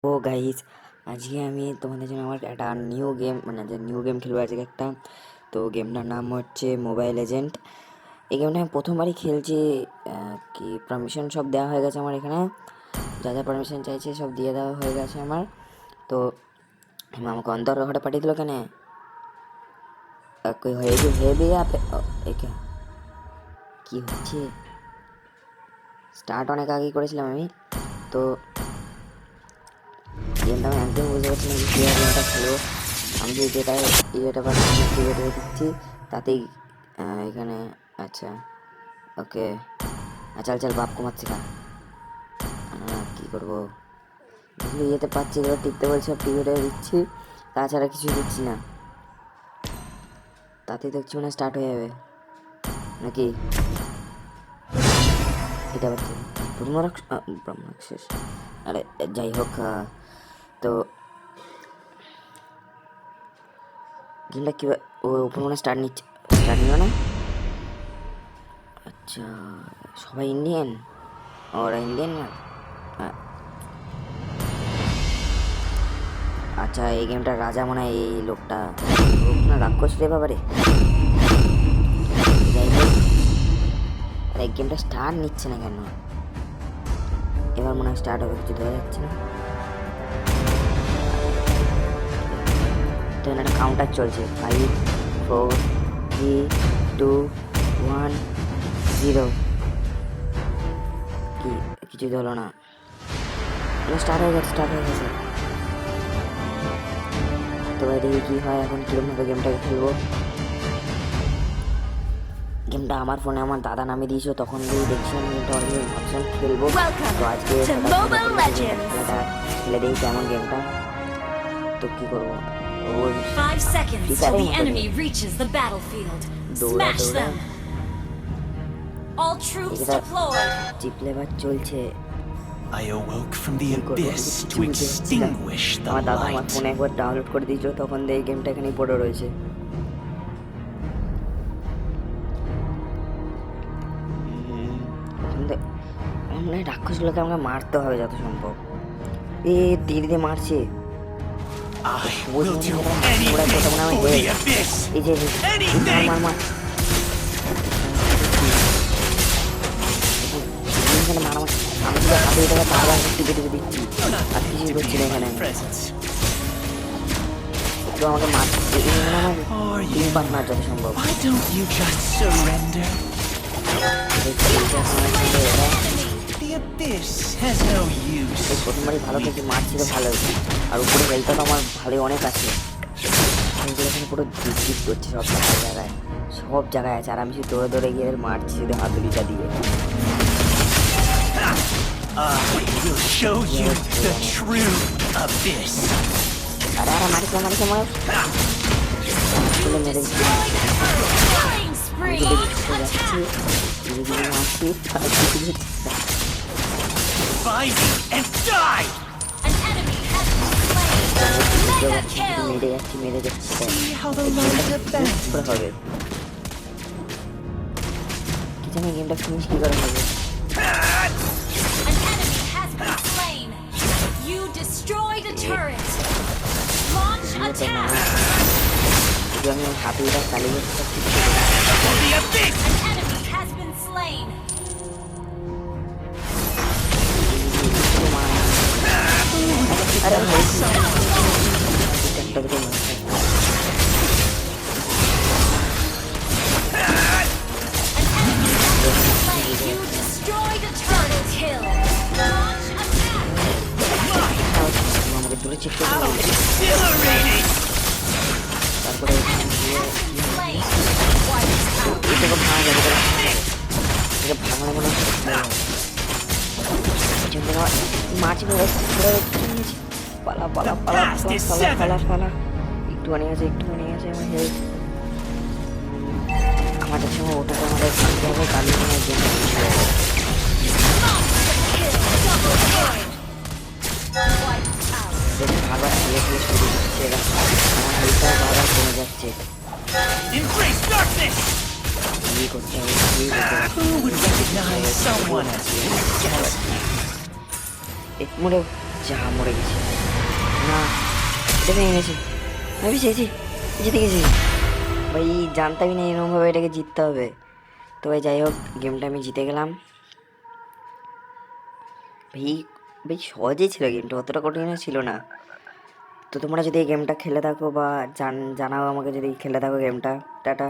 ও guys, আজকে আমি তোমাদের জন্য আমার একটা নিউ গেম খেলবো আজকে একটা। তো গেমটার নাম হচ্ছে মোবাইল এজেন্ট। এই গেমটা আমি প্রথমবারই খেলছি। কি পারমিশন সব দেওয়া হয়ে গেছে আমার এখানে, যা যা পারমিশন চাইছে সব দিয়ে দেওয়া হয়ে গেছে আমার। তো আমাকে অন্তর ঘরে পাঠিয়ে দিল কেন? कोई है भी यहाँ पे? क्या কি হচ্ছে? স্টার্ট অনেক আগেই করেছিলাম আমি। তো গেমটা আমি একদম বুঝতে পারছিলাম যে কীভাবে গেমটা খেলবো। আমি যে যেটা দিচ্ছি তাতেই এখানে। আচ্ছা, ওকে। চল চল, বাপ কমাচ্ছে শেখা। কী করবো? যেগুলো ইয়েতে পাচ্ছি এগুলো টিপতে বলছে, টিভিটা দিচ্ছি, তাছাড়া কিছু দিচ্ছি না। তাতেই দেখছি মানে স্টার্ট হয়ে যাবে নাকি? এটা আবার কি? ব্রহ্মরাক্ষস। আরে যাই হোক, তো গেমটা কীভাবে ওপর মানে স্টার্ট নিল না। আচ্ছা, সবাই ইন্ডিয়ান? ওরা ইন্ডিয়ান না? আচ্ছা, এই গেমটার রাজা মনে হয় এই লোকটা। না, রাক্ষস রে বাবারে। যাই হোক, এই গেমটা স্টার্ট নিচ্ছে না কেন? এবার মনে হয় স্টার্ট হবে, কিছু ধরা যাচ্ছে না। তো একটা কাউন্টার চলছে, 5 4 3 2 1 0। কিছু হলো না। স্টার্ট হয়ে গেছে। তো দেখি কি হয় এখন, কিরকমভাবে গেমটাকে খেলবো। গেমটা আমার ফোনে আমার দাদা নামে দিয়েছিল, তখন দিয়ে দেখছিলাম গেমটা অলরেডি ভাবছিলাম খেলবো। তো আজকে খেলাটা খেলে দেখি কেমন গেমটা। তো কি করবো, চিপলে বার চলছে। I awoke from the abyss to extinguish the আমার দাদা আমার light. ফোনে একবার ডাউনলোড করে দিয়েছিল, তখন দিয়ে গেমটা এখানেই পড়ে রয়েছে। মনে হয় রাক্ষসগুলোকে আমাকে মারতে হবে যত সম্ভব। তীর দিয়ে মারছে। I will do anything for the abyss. Anything. আমি তো হাতে এটাকে বারবার টিপে দিচ্ছি, আর কিছুই করছি না এখানে। তো আমাকে মারছে, আমার তিন পাঁচ মার যত সম্ভব। Why don't you just surrender? The abyss has no use. প্রথমবারই ভালো থেকে মারছি তো ভালো, আর উপরে হেলটা তো আমার ভালোই অনেক আছে। এখানে পুরো জিপ করছে সব জায়গায় আছে, আর আমি শুধু দৌড়ে গিয়ে মারছি শুধু হাতুড়িটা দিয়ে। I will show you the true abyss. আরে মারিছে মনে মেরে Find me and die. মেরে যাচ্ছি। See how the light abandons. হবে কি জানি গেমটা ফিনিশ কি করে হবে। আমি হাতুড়িটা চালিয়ে For the abyss. আরে আমাকে দূরে চেক করতে হবে। তারপরে এটাকে ভাঙা যাবে, এটা ভাঙা মনে হচ্ছে মাছি পালা পালা পালা পালা পালা। একটুখানি আছে আমার হেলথ। আমাদের সময় ওটাকে আমাদের ভাঙতে হবে, কালি মনে হয় বারবার ধীরে ধীরে শুরু হচ্ছে, আমার হেলথটা বারবার কমে যাচ্ছে। কি করতে হবে? Who would recognize someone as weak as you? এক মোড়ে যা মরে গেছি, না এটা ভেঙে গেছে, আমি পেয়েছি, জিতে গেছি ভাই। জানতামই না এরকমভাবে এটাকে জিততে হবে। তো ভাই যাই হোক, গেমটা আমি জিতে গেলাম ভাই। ভাই সহজেই ছিল গেমটা, অতটা কঠিনও ছিল না। তো তোমরা যদি এই গেমটা খেলে থাকো বা জানাও আমাকে যদি খেলে থাকো গেমটা। টাটা।